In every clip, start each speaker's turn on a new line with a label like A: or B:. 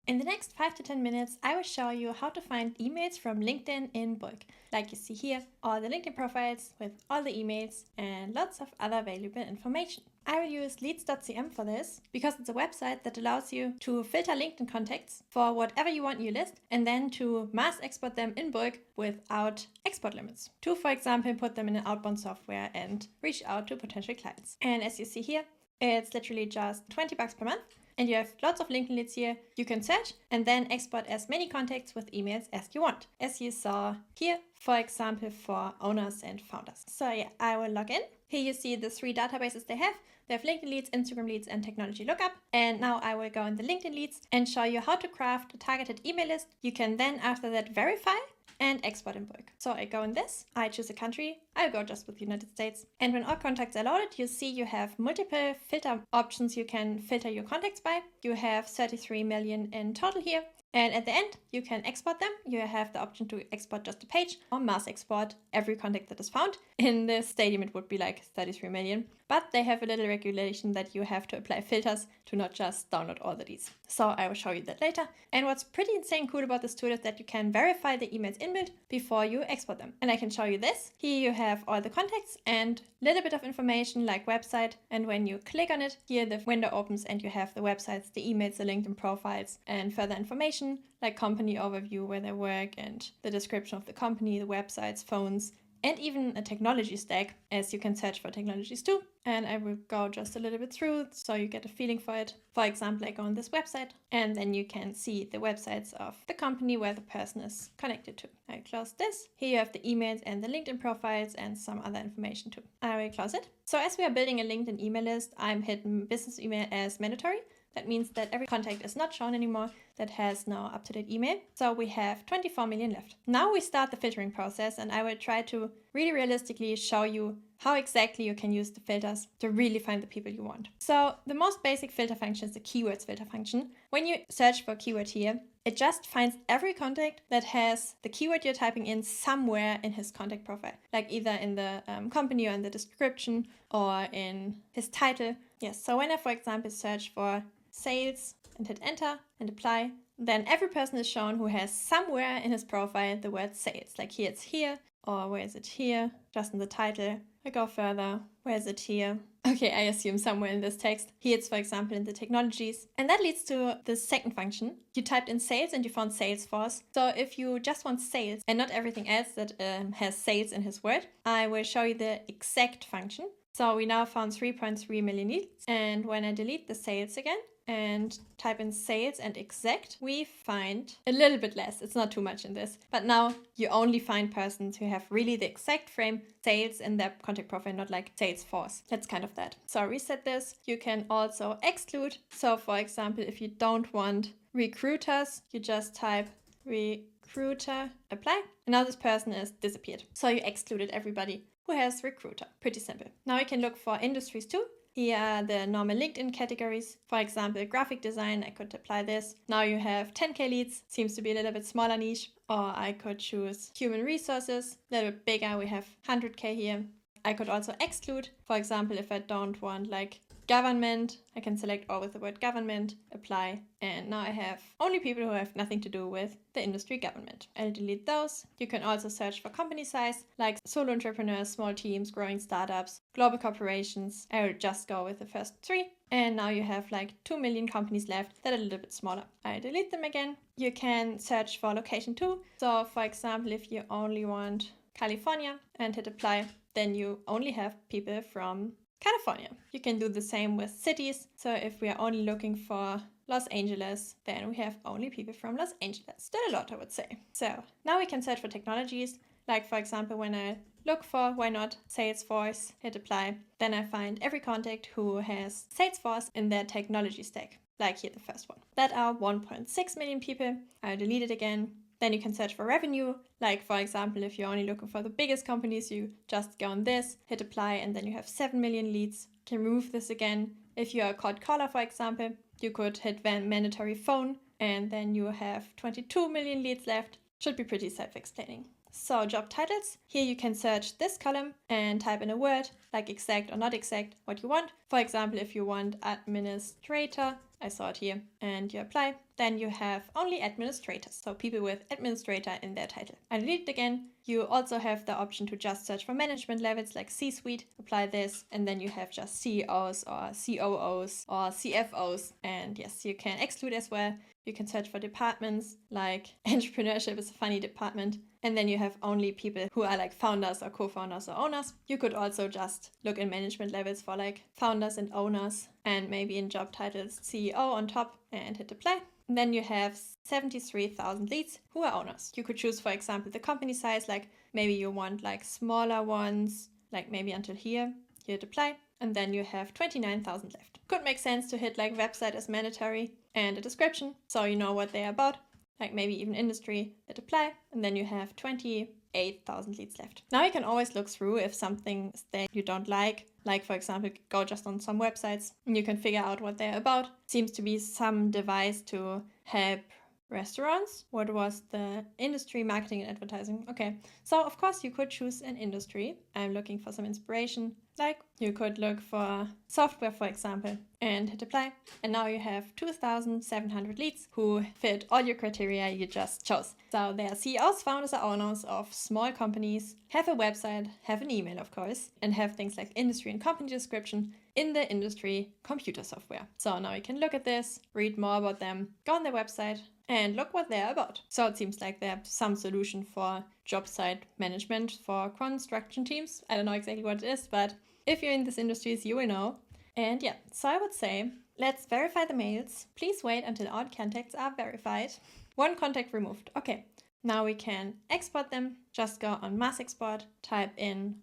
A: In the next 5 to 10 minutes, I will show you how to find emails from LinkedIn in bulk. Like you see here, all the LinkedIn profiles with all the emails and lots of other valuable information. I will use Leads.cm for this because it's a website that allows you to filter LinkedIn contacts for whatever you want in your list and then to mass export them in bulk without export limits. To, for example, put them in an outbound software and reach out to potential clients. And as you see here, it's literally just $20 per month. And you have lots of LinkedIn leads here. You can search and then export as many contacts with emails as you want, as you saw here, for example, for owners and founders. So yeah, I will log in. Here you see the 3 databases they have. They have LinkedIn leads, Instagram leads, and technology lookup. And now I will go in the LinkedIn leads and show you how to craft a targeted email list. You can then after that verify and export in bulk. So I go in this, I choose a country, I'll go just with the United States. And when all contacts are loaded, you see you have multiple filter options you can filter your contacts by. You have 33 million in total here. And at the end, you can export them. You have the option to export just a page or mass export every contact that is found. In the Stadium, it would be like 33 million. But they have a little regulation that you have to apply filters to not just download all the leads. So I will show you that later. And what's pretty insane cool about this tool is that you can verify the emails inbuilt before you export them. And I can show you this. Here you have all the contacts and a little bit of information like website. And when you click on it, here the window opens and you have the websites, the emails, the LinkedIn profiles, and further information like company overview, where they work, and the description of the company, the websites, phones, and even a technology stack, as you can search for technologies too. And I will go just a little bit through so you get a feeling for it. For example, I go on this website and then you can see the websites of the company where the person is connected to. I close this. Here you have the emails and the LinkedIn profiles and some other information too. I will close it. So as we are building a LinkedIn email list, I'm hitting business email as mandatory. That means that every contact is not shown anymore that has no up-to-date email. So we have 24 million left. Now we start the filtering process, and I will try to really realistically show you how exactly you can use the filters to really find the people you want. So the most basic filter function is the keywords filter function. When you search for a keyword here, it just finds every contact that has the keyword you're typing in somewhere in his contact profile, like either in the company or in the description or in his title. Yes, so when I, for example, search for sales and hit enter and apply, then every person is shown who has somewhere in his profile the word sales. Like here it's here, or where is it here? Just in the title. I go further. Where is it here? Okay, I assume somewhere in this text. Here it's, for example, in the technologies. And that leads to the second function. You typed in sales and you found Salesforce. So if you just want sales and not everything else that has sales in his word, I will show you the exact function. So we now found 3.3 million leads. And when I delete the sales again, and type in sales and exact, we find a little bit less. It's not too much in this, but now you only find persons who have really the exact frame sales in their contact profile, not like Salesforce. That's kind of that. So reset this. You can also exclude. So for example, if you don't want recruiters, you just type recruiter, apply, and now this person is disappeared. So you excluded everybody who has recruiter. Pretty simple. Now you can look for industries too. Here are the normal LinkedIn categories. For example, graphic design, I could apply this. Now you have 10K leads, seems to be a little bit smaller niche. Or I could choose human resources, a little bit bigger, we have 100K here. I could also exclude, for example, if I don't want like government, I can select all with the word government, apply, and now I have only people who have nothing to do with the industry government. I'll delete those. You can also search for company size, like solo entrepreneurs, small teams, growing startups, global corporations. I will just go with the first 3. And now you have like 2 million companies left that are a little bit smaller. I delete them again. You can search for location too. So for example, if you only want California and hit apply, then you only have people from California. You can do the same with cities. So if we are only looking for Los Angeles, then we have only people from Los Angeles. Still a lot, I would say. So now we can search for technologies. Like for example, when I look for, why not, Salesforce, hit apply, then I find every contact who has Salesforce in their technology stack. Like here, the first one. That are 1.6 million people. I'll delete it again. Then you can search for revenue. Like for example, if you're only looking for the biggest companies, you just go on this, hit apply, and then you have 7 million leads. You can remove this again. If you're a cold caller, for example, you could hit mandatory phone, and then you have 22 million leads left. Should be pretty self-explaining. So job titles, here you can search this column and type in a word like exact or not exact, what you want. For example, if you want administrator, I saw it here, and you apply, then you have only administrators, so people with administrator in their title. I delete it again. You also have the option to just search for management levels like C-suite, apply this, and then you have just CEOs or COOs or CFOs. And yes, you can exclude as well. You can search for departments, like entrepreneurship is a funny department. And then you have only people who are like founders or co-founders or owners. You could also just look in management levels for like founders and owners, and maybe in job titles CEO on top, and hit apply. And then you have 73,000 leads who are owners. You could choose, for example, the company size, like maybe you want like smaller ones, like maybe until here. You hit apply, and then you have 29,000 left. Could make sense to hit like website as mandatory and a description, so you know what they're about, like maybe even industry, hit apply, and then you have 28,000 leads left. Now you can always look through if something that you don't like for example, go just on some websites and you can figure out what they're about. Seems to be some device to help restaurants. What was the industry? Marketing and advertising. Okay, so of course you could choose an industry. I'm looking for some inspiration. Like you could look for software, for example, and hit apply. And now you have 2,700 leads who fit all your criteria you just chose. So they are CEOs, founders, or owners of small companies, have a website, have an email, of course, and have things like industry and company description in the industry computer software. So now you can look at this, read more about them, go on their website, and look what they're about. So it seems like they have some solution for job site management for construction teams. I don't know exactly what it is, but if you're in this industries, you will know. And yeah, so I would say, let's verify the mails. Please wait until all contacts are verified. One contact removed. Okay, now we can export them. Just go on mass export, type in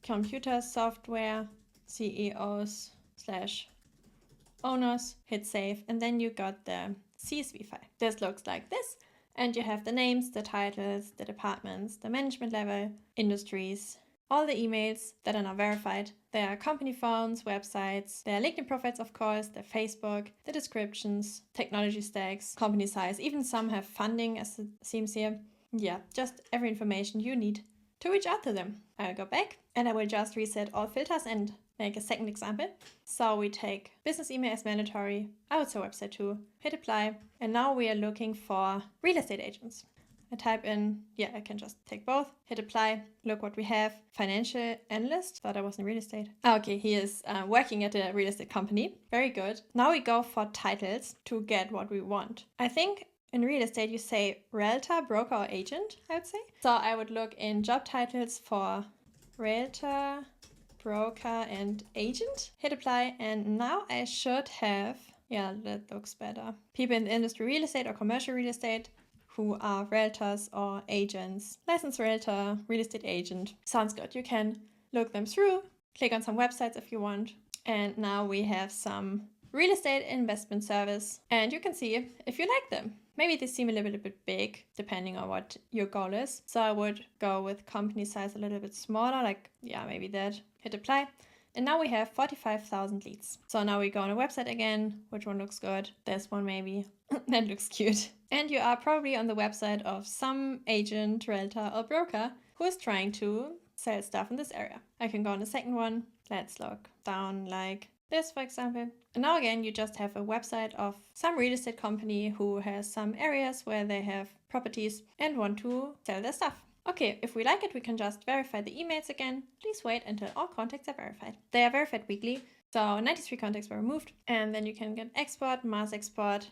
A: computer software, CEOs / owners, hit save, and then you got the CSV file. This looks like this, and you have the names, the titles, the departments, the management level, industries, all the emails that are now verified. There are company phones, websites, there are LinkedIn profiles, of course, their Facebook, the descriptions, technology stacks, company size, even some have funding as it seems here. Yeah, just every information you need to reach out to them. I'll go back and I will just reset all filters and make a second example. So we take business email as mandatory, I would say website too, hit apply, and now we are looking for real estate agents. I type in, I can just take both, hit apply, look what we have, financial analyst, thought I was in real estate. Okay, he is working at a real estate company, very good. Now we go for titles to get what we want. I think in real estate you say realtor, broker or agent, I would say. So I would look in job titles for realtor, broker and agent, hit apply, and now I should have, that looks better, people in the industry real estate or commercial real estate who are realtors or agents. Licensed realtor, real estate agent. Sounds good. You can look them through, click on some websites if you want. And now we have some real estate investment service. And you can see if you like them. Maybe they seem a little bit big, depending on what your goal is. So I would go with company size a little bit smaller, like, maybe that. Hit apply. And now we have 45,000 leads. So now we go on a website again. Which one looks good? This one maybe. That looks cute. And you are probably on the website of some agent, realtor or broker who is trying to sell stuff in this area. I can go on the second one. Let's look down like this, for example. And now again, you just have a website of some real estate company who has some areas where they have properties and want to sell their stuff. Okay, if we like it, we can just verify the emails again. Please wait until all contacts are verified. They are verified weekly, so 93 contacts were removed. And then you can get export, mass export,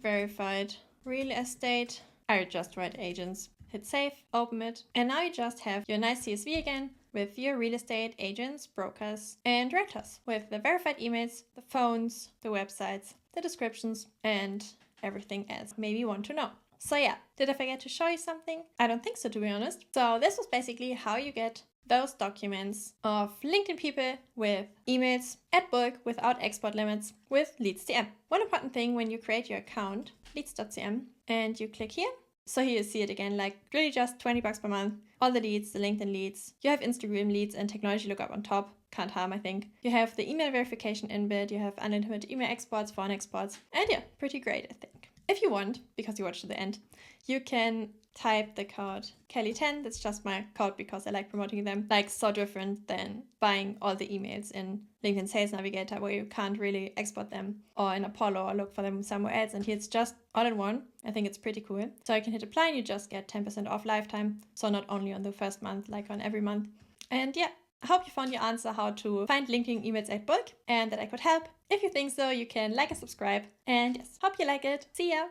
A: verified real estate. I would just write agents, hit save, open it. And now you just have your nice CSV again with your real estate agents, brokers, and realtors with the verified emails, the phones, the websites, the descriptions, and everything else maybe you want to know. So did I forget to show you something? I don't think so, to be honest. So this was basically how you get those documents of LinkedIn people with emails at bulk without export limits with Leads.cm. One important thing when you create your account, Leads.cm, and you click here. So here you see it again, like really just $20 per month. All the leads, the LinkedIn leads. You have Instagram leads and technology lookup on top. Can't harm, I think. You have the email verification inbuilt. You have unlimited email exports, phone exports. And pretty great, I think. If you want, because you watched to the end, you can type the code Kelly10. That's just my code because I like promoting them. Like, so different than buying all the emails in LinkedIn Sales Navigator where you can't really export them, or in Apollo or look for them somewhere else. And here it's just all in one. I think it's pretty cool. So you can hit apply and you just get 10% off lifetime. So not only on the first month, like on every month. And yeah, I hope you found your answer how to find LinkedIn emails at bulk and that I could help. If you think so, you can like and subscribe. And yes, hope you like it. See ya!